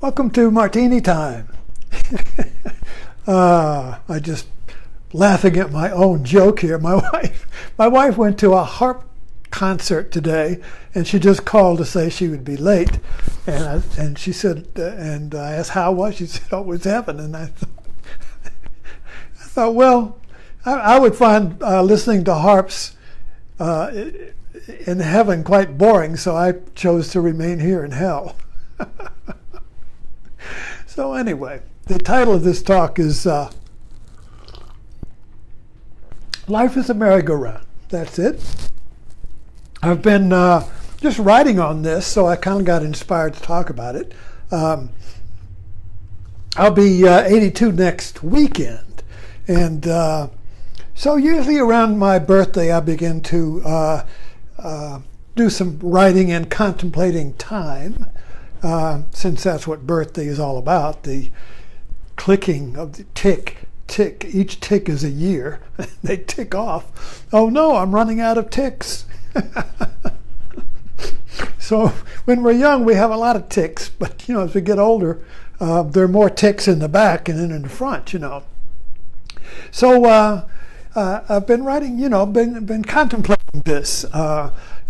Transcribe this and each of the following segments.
Welcome to Martini Time. I just laughing at my own joke here. My wife went to a harp concert today, and she just called to say she would be late. And she said, and I asked how it was. She said, "Oh, it was heaven." And I thought, well, I would find listening to harps in heaven quite boring, so I chose to remain here in hell. So anyway, the title of this talk is Life is a Merry-Go-Round. That's it. I've been just writing on this, so I kind of got inspired to talk about it. I'll be 82 next weekend, and so usually around my birthday I begin to do some writing and contemplating time. Since that's what birthday is all about, the clicking of the tick, each tick is a year. They tick off. Oh no, I'm running out of ticks. So when we're young, we have a lot of ticks, but as we get older, there are more ticks in the back and then in the front, So I've been writing, been contemplating this.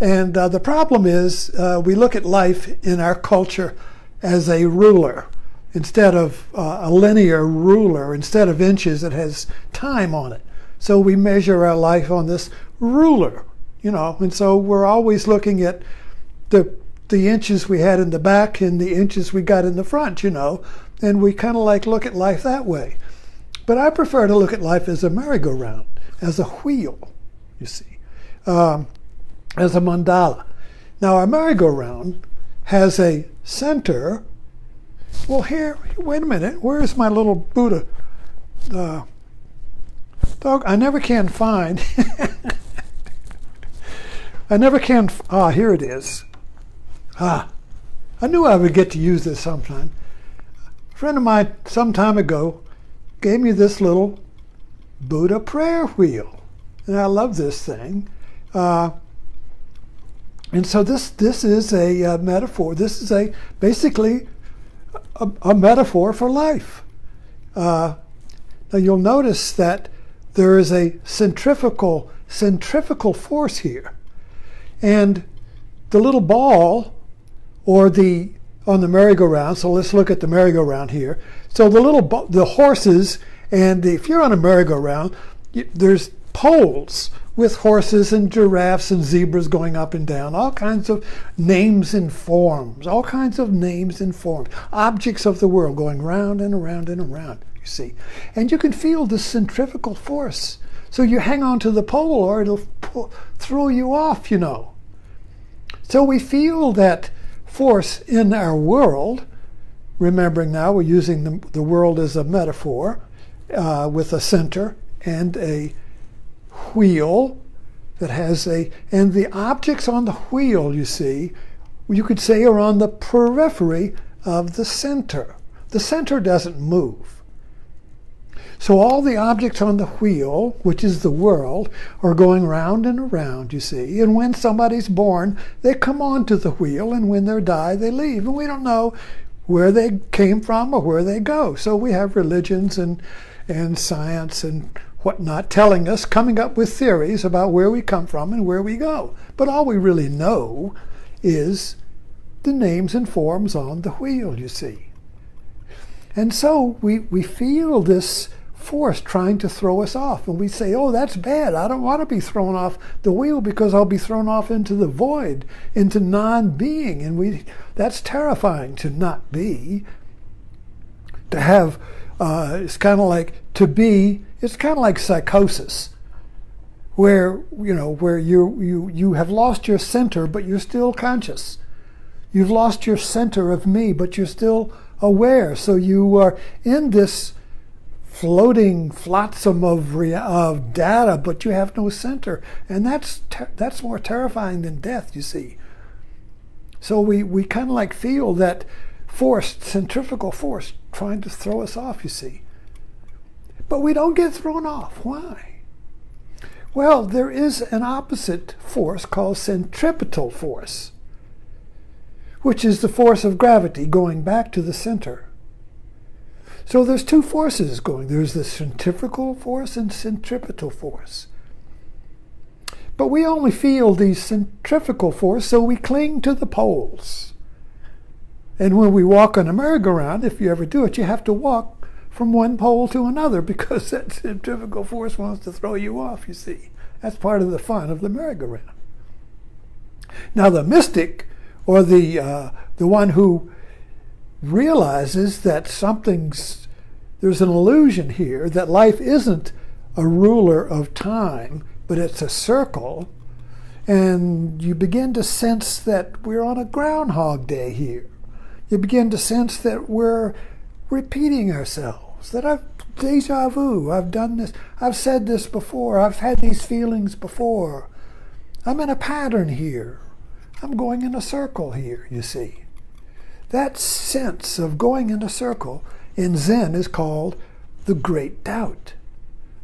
And the problem is we look at life in our culture as a ruler instead of a linear ruler. Instead of inches, it has time on it. So we measure our life on this ruler, and so we're always looking at the inches we had in the back and the inches we got in the front, and we kind of look at life that way. But I prefer to look at life as a merry-go-round, as a wheel, you see. As a mandala. Now, our merry-go-round has a center. Well, here, wait a minute. Where is my little Buddha? Dog, I never can find. Here it is. I knew I would get to use this sometime. A friend of mine some time ago gave me this little Buddha prayer wheel. And I love this thing. And so this is a metaphor. This is basically a metaphor for life. Now you'll notice that there is a centrifugal force here, and the little ball, or on the merry-go-round. So let's look at the merry-go-round here. So the horses, and if you're on a merry-go-round, there's poles with horses and giraffes and zebras going up and down, all kinds of names and forms, objects of the world going round and around and around, you see. And you can feel the centrifugal force. So you hang on to the pole or it'll throw you off, So we feel that force in our world, remembering now we're using the world as a metaphor, with a center and a wheel that has and the objects on the wheel, you see, you could say are on the periphery of the center. The center doesn't move. So all the objects on the wheel, which is the world, are going round and around, you see. And when somebody's born, they come onto the wheel, and when they die, they leave. And we don't know where they came from or where they go. So we have religions and science and whatnot telling us, coming up with theories about where we come from and where we go. But all we really know is the names and forms on the wheel, you see. And so we feel this force trying to throw us off. And we say, oh, that's bad. I don't want to be thrown off the wheel because I'll be thrown off into the void, into non-being. And that's terrifying to not be. To have, it's kind of like to be. It's kind of like psychosis, where you have lost your center, but you're still conscious. You've lost your center of me, but you're still aware. So you are in this floating flotsam of data, but you have no center, and that's more terrifying than death, you see. So we kind of feel that force, centrifugal force, trying to throw us off, you see. But we don't get thrown off. Why? Well, there is an opposite force called centripetal force, which is the force of gravity going back to the center. So there's two forces going. There's the centrifugal force and centripetal force. But we only feel the centrifugal force, so we cling to the poles. And when we walk on a merry-go-round, if you ever do it, you have to walk from one pole to another because that centrifugal force wants to throw you off, you see. That's part of the fun of the merry-go-round. Now the mystic, or the one who realizes that there's an illusion here, that life isn't a ruler of time, but it's a circle, and you begin to sense that we're on a Ground Hog day here. You begin to sense that we're repeating ourselves, that I've déjà vu, I've done this, I've said this before, I've had these feelings before. I'm in a pattern here. I'm going in a circle here, you see. That sense of going in a circle in Zen is called the great doubt.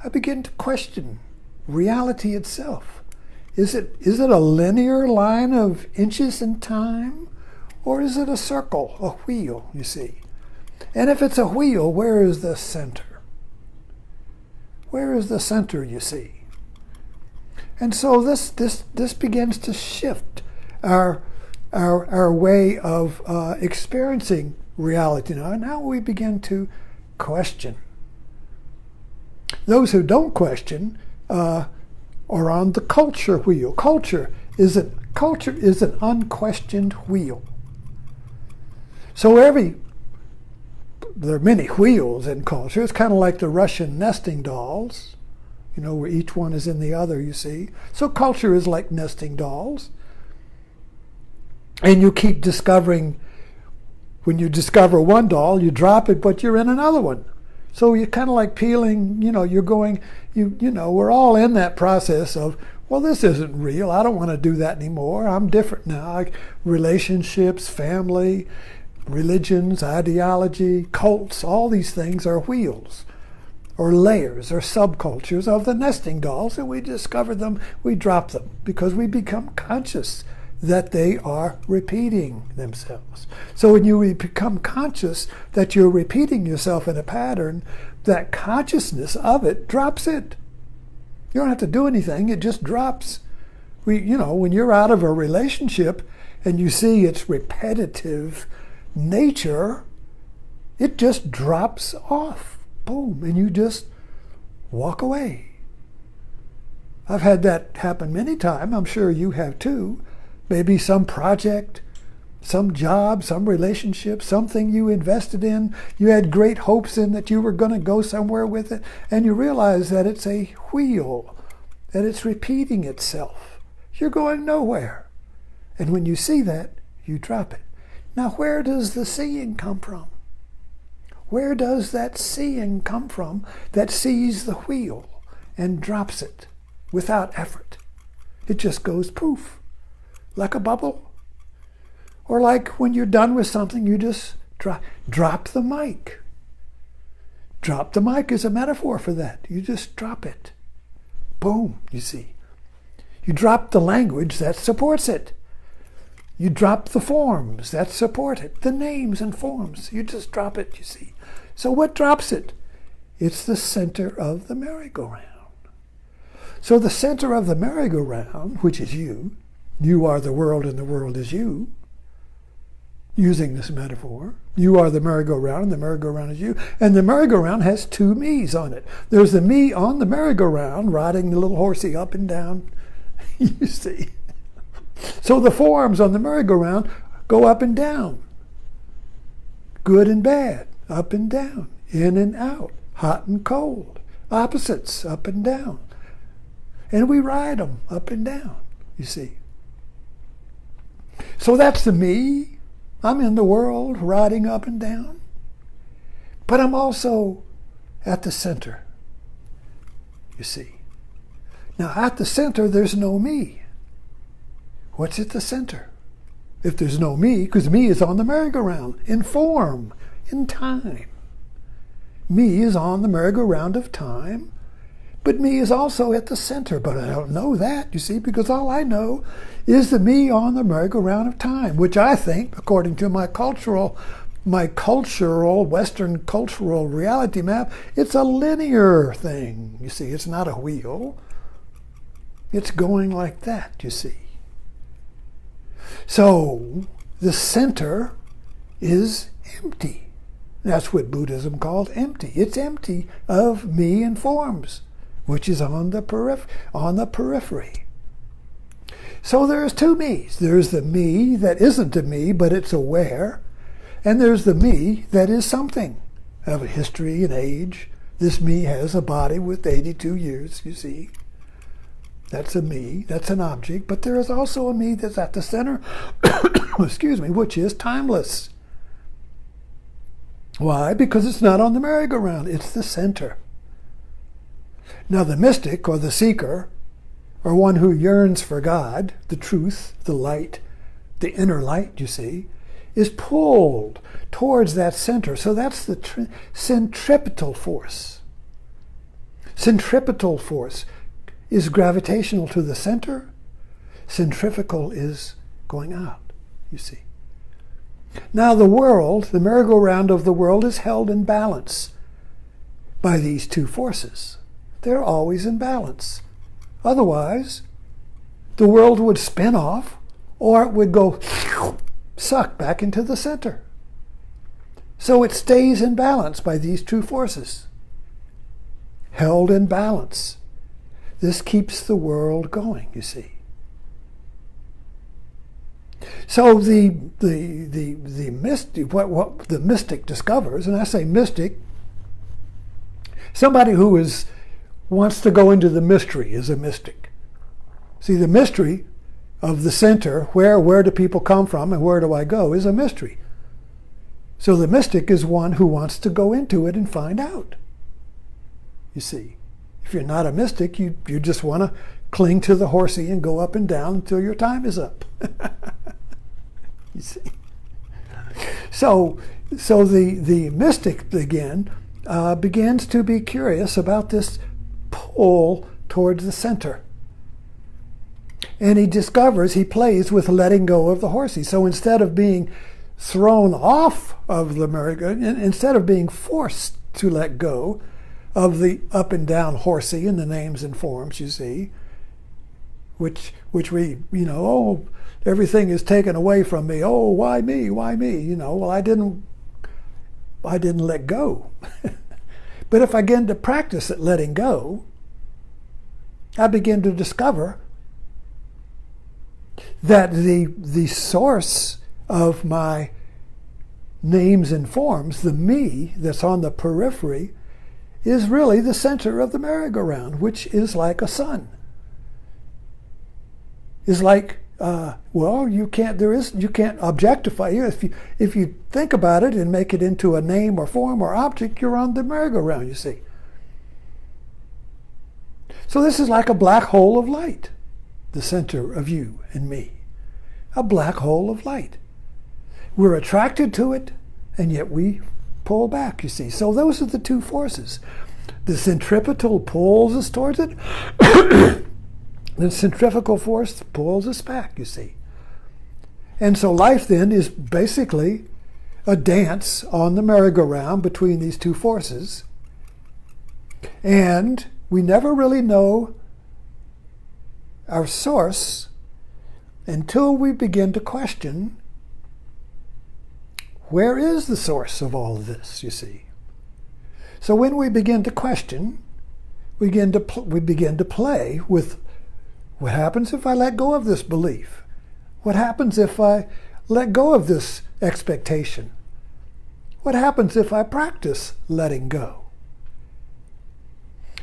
I begin to question reality itself. Is it a linear line of inches in time? Or is it a circle, a wheel, you see? And if it's a wheel, where is the center? Where is the center, you see? And so this begins to shift our way of experiencing reality. Now we begin to question. Those who don't question are on the culture wheel. Culture is an unquestioned wheel. So there are many wheels in culture. It's kind of like the Russian nesting dolls, where each one is in the other, you see. So culture is like nesting dolls. And you keep discovering, when you discover one doll, you drop it, but you're in another one. So you're kind of like peeling, you're going, we're all in that process of, well, this isn't real. I don't want to do that anymore. I'm different now. Like relationships, family, religions, ideology, cults, all these things are wheels or layers or subcultures of the nesting dolls, and we discover them, we drop them because we become conscious that they are repeating themselves. So when you become conscious that you're repeating yourself in a pattern, that consciousness of it drops it. You don't have to do anything, it just drops. When you're out of a relationship and you see its repetitive nature, it just drops off. Boom, and you just walk away. I've had that happen many times. I'm sure you have too. Maybe some project, some job, some relationship, something you invested in, you had great hopes in that you were going to go somewhere with it, and you realize that it's a wheel, that it's repeating itself. You're going nowhere. And when you see that, you drop it. Now, where does the seeing come from? Where does that seeing come from that sees the wheel and drops it without effort? It just goes poof. Like a bubble. Or like when you're done with something, you just drop the mic. Drop the mic is a metaphor for that. You just drop it. Boom, you see. You drop the language that supports it. You drop the forms that support it. The names and forms. You just drop it, you see. So what drops it? It's the center of the merry-go-round. So the center of the merry-go-round, which is you, you are the world and the world is you, using this metaphor. You are the merry-go-round and the merry-go-round is you. And the merry-go-round has two me's on it. There's the me on the merry-go-round riding the little horsey up and down, you see. So the forms on the merry-go-round go up and down. Good and bad, up and down, in and out, hot and cold, opposites, up and down. And we ride them up and down, you see. So that's the me. I'm in the world riding up and down. But I'm also at the center, you see. Now at the center, there's no me. What's at the center? If there's no me, because me is on the merry-go-round, in form, in time. Me is on the merry-go-round of time, But me is also at the center, but I don't know that, you see, because all I know is the me on the merry-go-round of time, which I think, according to my cultural, Western cultural reality map, it's a linear thing, you see. It's not a wheel. It's going like that, you see. So the center is empty. That's what Buddhism called empty. It's empty of me and forms, which is on the periphery. So there's two me's. There's the me that isn't a me, but it's aware. And there's the me that is something of a history and age. This me has a body with 82 years, you see. That's a me, that's an object. But there is also a me that's at the center, excuse me, which is timeless. Why? Because it's not on the merry-go-round. It's the center. Now the mystic or the seeker, or one who yearns for God, the truth, the light, the inner light, you see, is pulled towards that center. So that's the centripetal force. Centripetal force is gravitational to the center. Centrifugal is going out, you see. Now the world, the merry-go-round of the world, is held in balance by these two forces. They're always in balance. Otherwise, the world would spin off, or it would go suck back into the center. So it stays in balance by these two forces. Held in balance. This keeps the world going, you see. So the mystic, what the mystic discovers, and I say mystic, somebody who wants to go into the mystery is a mystic. See, the mystery of the center, where do people come from and where do I go, is a mystery. So the mystic is one who wants to go into it and find out. You see, if you're not a mystic, you just want to cling to the horsey and go up and down until your time is up. You see. So the mystic again begins to be curious about this pull towards the center. And he plays with letting go of the horsey. So instead of being thrown off of the merry-go-round, instead of being forced to let go of the up and down horsey in the names and forms, you see, which we, everything is taken away from me. Oh, why me? Why me? Well, I didn't let go. But if I begin to practice at letting go, I begin to discover that the source of my names and forms, the me that's on the periphery, is really the center of the merry-go-round, which is like a sun. Is like, you can't objectify it. If you think about it and make it into a name or form or object, you're on the merry-go-round, you see. So this is like a black hole of light, the center of you and me. A black hole of light. We're attracted to it, and yet we pull back, you see. So those are the two forces. The centripetal pulls us towards it. The centrifugal force pulls us back, you see. And so life then is basically a dance on the merry-go-round between these two forces. And we never really know our source until we begin to question, where is the source of all of this, you see? So when we begin to question, we begin to play with what happens if I let go of this belief? What happens if I let go of this expectation? What happens if I practice letting go?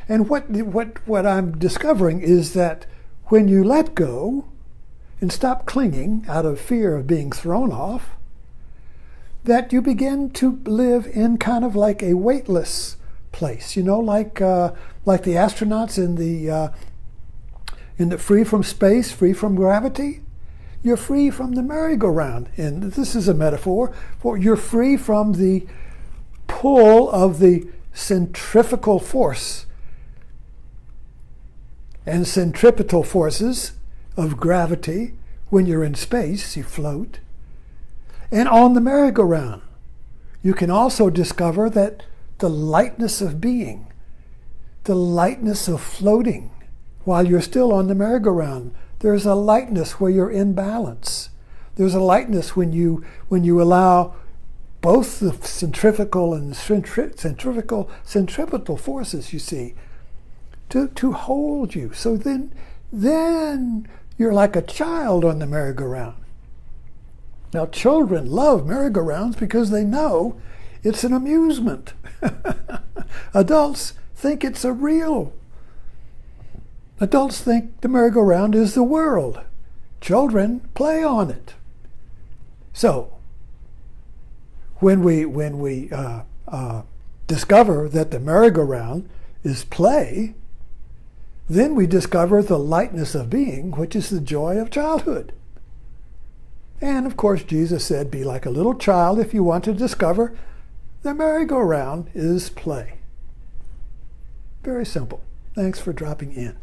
And what I'm discovering is that when you let go and stop clinging out of fear of being thrown off, that you begin to live in kind of like a weightless place, like the astronauts in the free from space, free from gravity. You're free from the merry-go-round. And this is a metaphor for you're free from the pull of the centrifugal force and centripetal forces of gravity. When you're in space, you float. And on the merry-go-round, you can also discover that the lightness of being, the lightness of floating, while you're still on the merry-go-round, there's a lightness where you're in balance. There's a lightness when you allow both the centrifugal and centripetal forces, you see, to hold you. So then you're like a child on the merry-go-round. Now, children love merry-go-rounds because they know it's an amusement. Adults think it's a real. Adults think the merry-go-round is the world. Children play on it. So, when we discover that the merry-go-round is play, then we discover the lightness of being, which is the joy of childhood. And of course, Jesus said, be like a little child if you want to discover the merry-go-round is play. Very simple. Thanks for dropping in.